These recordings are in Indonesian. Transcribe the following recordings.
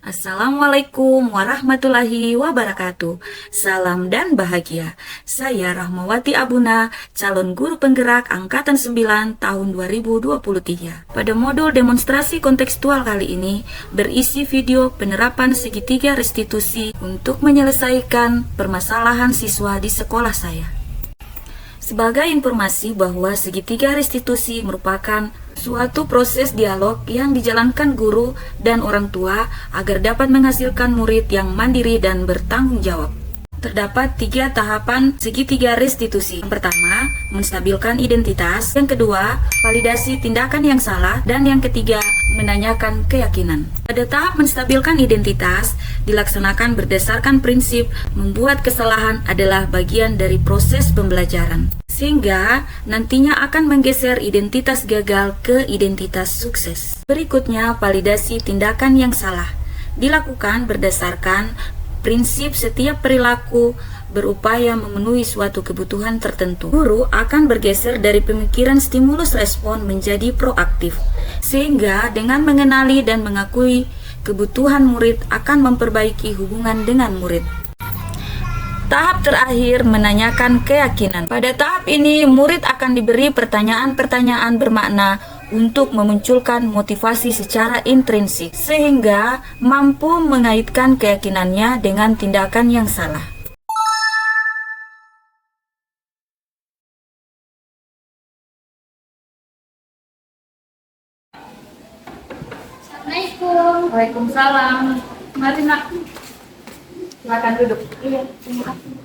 Assalamualaikum warahmatullahi wabarakatuh. Salam dan bahagia. Saya Rahmawati Abuna, calon guru penggerak Angkatan 9 tahun 2023. Pada modul demonstrasi kontekstual kali ini berisi video penerapan segitiga restitusi untuk menyelesaikan permasalahan siswa di sekolah saya. Sebagai informasi bahwa segitiga restitusi merupakan suatu proses dialog yang dijalankan guru dan orang tua agar dapat menghasilkan murid yang mandiri dan bertanggung jawab. Terdapat 3 tahapan segitiga restitusi. Yang pertama, menstabilkan identitas. Yang kedua, validasi tindakan yang salah. Dan yang ketiga, menanyakan keyakinan. Pada tahap menstabilkan identitas, dilaksanakan berdasarkan prinsip membuat kesalahan adalah bagian dari proses pembelajaran, sehingga nantinya akan menggeser identitas gagal ke identitas sukses. Berikutnya, validasi tindakan yang salah. Dilakukan berdasarkan prinsip setiap perilaku berupaya memenuhi suatu kebutuhan tertentu. Guru akan bergeser dari pemikiran stimulus respon menjadi proaktif, sehingga dengan mengenali dan mengakui kebutuhan murid akan memperbaiki hubungan dengan murid. Tahap terakhir, menanyakan keyakinan. Pada tahap ini, murid akan diberi pertanyaan-pertanyaan bermakna untuk memunculkan motivasi secara intrinsik, sehingga mampu mengaitkan keyakinannya dengan tindakan yang salah. Assalamualaikum. Waalaikumsalam. Mari nak, silakan duduk. Iya, terima kasih.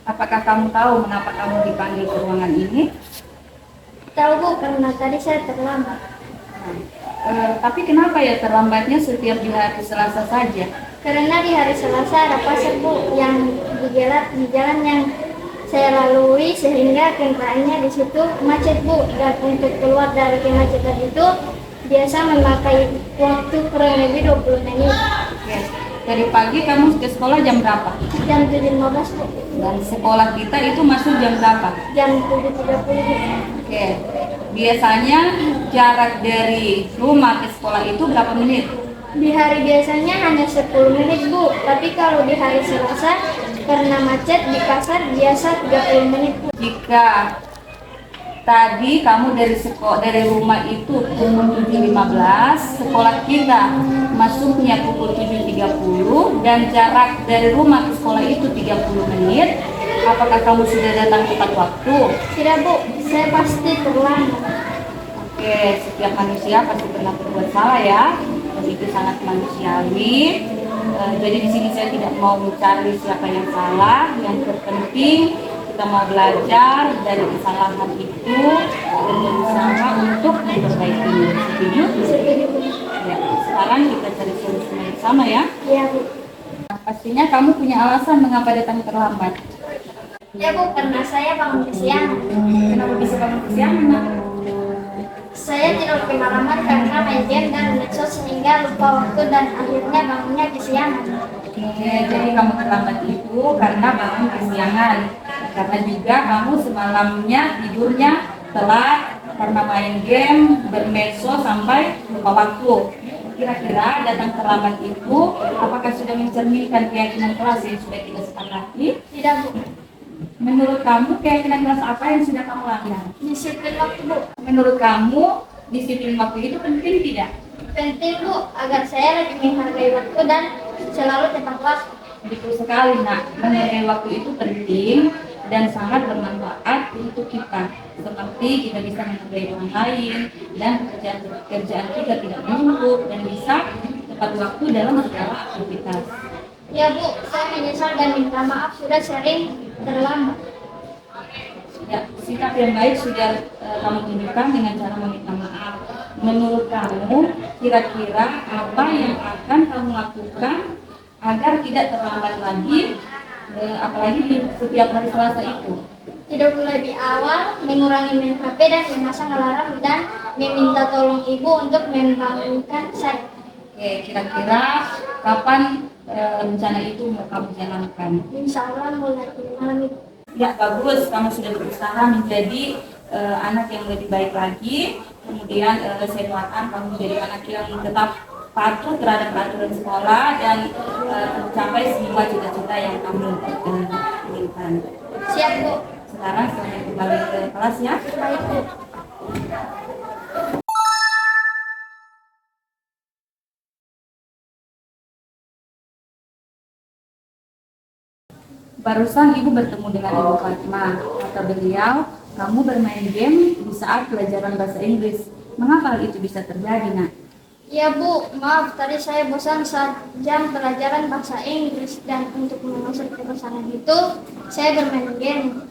Apakah kamu tahu mengapa kamu dipanggil ke ruangan ini? Tahu Bu, karena tadi saya terlambat. Tapi kenapa ya terlambatnya setiap di hari Selasa saja? Karena di hari Selasa ada pasar Bu yang di jalan yang saya lalui, sehingga kendaraannya di situ macet Bu. Dan untuk keluar dari kemacetan itu biasa memakai waktu kurang lebih 20 menit. Oke. Dari pagi kamu ke sekolah jam berapa? Jam 7.15 Bu. Dan sekolah kita itu masuk jam berapa? Jam 7.30 Bu. Oke. Biasanya jarak dari rumah ke sekolah itu berapa menit? Di hari biasanya hanya 10 menit Bu, tapi kalau di hari Selasa karena macet di pasar biasa 30 menit Bu. Jika tadi kamu dari rumah itu pukul 7.15, sekolah kita masuknya pukul 7.30 dan jarak dari rumah ke sekolah itu 30 menit, apakah kamu sudah datang tepat waktu? Tidak Bu, saya pasti terlambat. Oke, setiap manusia pasti pernah berbuat salah ya, dan itu sangat manusiawi. Jadi di sini saya tidak mau mencari siapa yang salah, yang terpenting kita mau belajar dari kesalahan itu dan berusaha untuk memperbaikinya. Setuju? Ya, sekarang kita cari solusinya bersama ya. Iya Bu. Pastinya kamu punya alasan mengapa datang terlambat. Ya Bu, karena saya bangun kesiangan. Kenapa bisa bangun kesiangan, Nak? Saya tidur kemalaman karena main game dan medsos sehingga lupa waktu dan akhirnya bangunnya kesiangan. Oke, jadi kamu terlambat itu karena bangun kesiangan. Karena juga kamu semalamnya tidurnya telat karena main game, bermedsos sampai lupa waktu. Kira-kira datang terlambat itu apakah sudah mencerminkan keyakinan kelas yang sudah kita sepakati? Tidak Bu. Menurut kamu keyakinan kelas apa yang sudah kamu langgar? Disiplin waktu Bu. Menurut kamu disiplin waktu itu penting tidak? Penting Bu, agar saya lebih menghargai waktu dan selalu tepat waktu. Betul sekali, Nak. Menghargai waktu itu penting dan sangat bermanfaat untuk kita. Seperti kita bisa menghargai orang lain dan kerjaan kita tidak menumpuk dan bisa tepat waktu dalam segala aktivitas. Ya Bu, saya menyesal dan minta maaf sudah sering terlambat. Ya, sikap yang baik sudah kamu tunjukkan dengan cara meminta maaf. Menurut kamu, kira-kira apa yang akan kamu lakukan agar tidak terlambat lagi, apalagi di setiap hari Selasa itu? Tidur lebih awal, mengurangi main HP dan memasang alarm dan meminta tolong ibu untuk membangunkan saya. Oke, kira-kira kapan rencana itu mau kamu jalankan? Insya Allah mulai malam itu. Ya, bagus, kamu sudah berusaha menjadi anak yang lebih baik lagi. Kemudian saya doakan kamu menjadi anak yang tetap patuh terhadap peraturan sekolah dan tercapai semua cita-cita yang kamu inginkan. Siap, Bu. Sekarang saya kembali ke kelas ya. Baik, Bu. Barusan Ibu bertemu dengan Ibu Fatma. Kata beliau, kamu bermain game di saat pelajaran bahasa Inggris. Mengapa hal itu bisa terjadi, Nak? Iya, Bu, maaf tadi saya bosan saat jam pelajaran bahasa Inggris dan untuk mengusir kebosanan itu saya bermain game.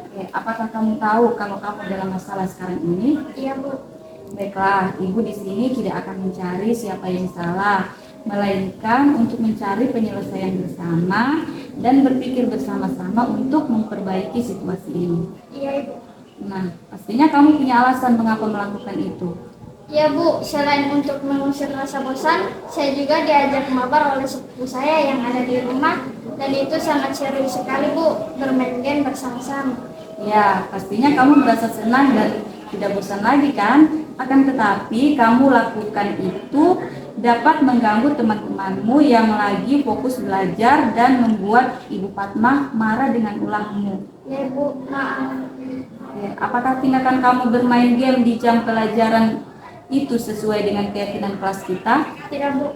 Oke, apakah kamu tahu kalau kamu dalam masalah sekarang ini? Iya, Bu. Baiklah, Ibu di sini tidak akan mencari siapa yang salah, melainkan untuk mencari penyelesaian bersama dan berpikir bersama-sama untuk memperbaiki situasi ini. Iya, Ibu. Nah, pastinya kamu punya alasan mengapa melakukan itu. Ya, Bu, selain untuk mengusir rasa bosan, saya juga diajak mabar oleh sepupu saya yang ada di rumah dan itu sangat seru sekali, Bu, bermain game bersama-sama. Ya, pastinya kamu merasa senang dan tidak bosan lagi kan? Akan tetapi kamu lakukan itu dapat mengganggu teman-temanmu yang lagi fokus belajar dan membuat Ibu Fatma marah dengan ulahmu. Ya, Bu, maaf. Ya, apakah tindakan kamu bermain game di jam pelajaran itu sesuai dengan keyakinan kelas kita? Tidak, Bu.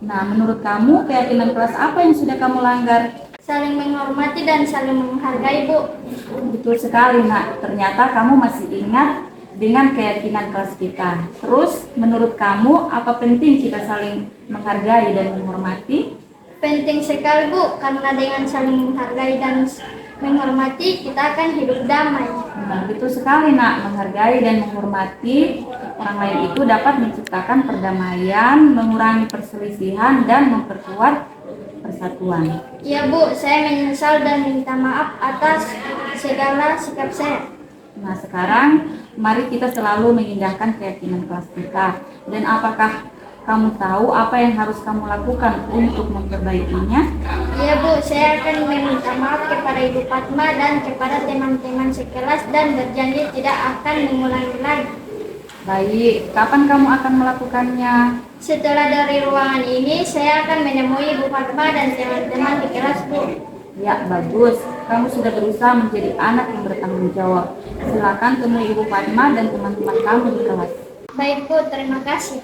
Nah, menurut kamu keyakinan kelas apa yang sudah kamu langgar? Saling menghormati dan saling menghargai, Bu. Betul sekali, Nak. Ternyata kamu masih ingat dengan keyakinan kelas kita. Terus, menurut kamu apa penting kita saling menghargai dan menghormati? Penting sekali, Bu, karena dengan saling menghargai dan menghormati kita akan hidup damai. Nah, betul sekali, Nak. Menghargai dan menghormati orang lain itu dapat menciptakan perdamaian, mengurangi perselisihan, dan memperkuat persatuan. Ya, Bu, saya menyesal dan minta maaf atas segala sikap saya. Nah, sekarang mari kita selalu mengindahkan keyakinan kelas kita. Dan apakah kamu tahu apa yang harus kamu lakukan untuk memperbaikinya? Ya, Bu, saya akan meminta maaf kepada Ibu Fatma dan kepada teman-teman sekelas dan berjanji tidak akan mengulangi lagi. Baik, kapan kamu akan melakukannya? Setelah dari ruangan ini, saya akan menemui Ibu Fatma dan teman-teman di kelas, Bu. Ya, bagus. Kamu sudah berusaha menjadi anak yang bertanggung jawab. Silakan temui Ibu Fatma dan teman-teman kamu di kelas. Baik, Bu, terima kasih.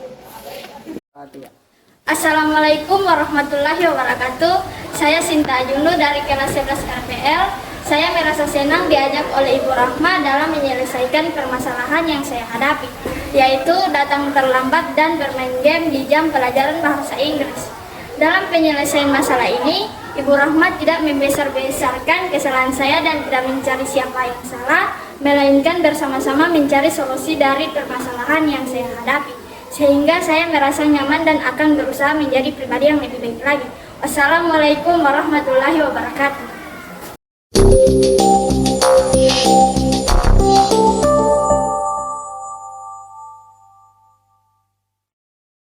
Assalamualaikum warahmatullahi wabarakatuh. Saya Sinta Ajunu dari kelas 11 RPL. Saya merasa senang diajak oleh Ibu Rahma dalam menyelesaikan permasalahan yang saya hadapi, yaitu datang terlambat dan bermain game di jam pelajaran bahasa Inggris. Dalam penyelesaian masalah ini, Ibu Rahma tidak membesar-besarkan kesalahan saya dan tidak mencari siapa yang salah, melainkan bersama-sama mencari solusi dari permasalahan yang saya hadapi. Sehingga saya merasa nyaman dan akan berusaha menjadi pribadi yang lebih baik lagi. Wassalamualaikum warahmatullahi wabarakatuh.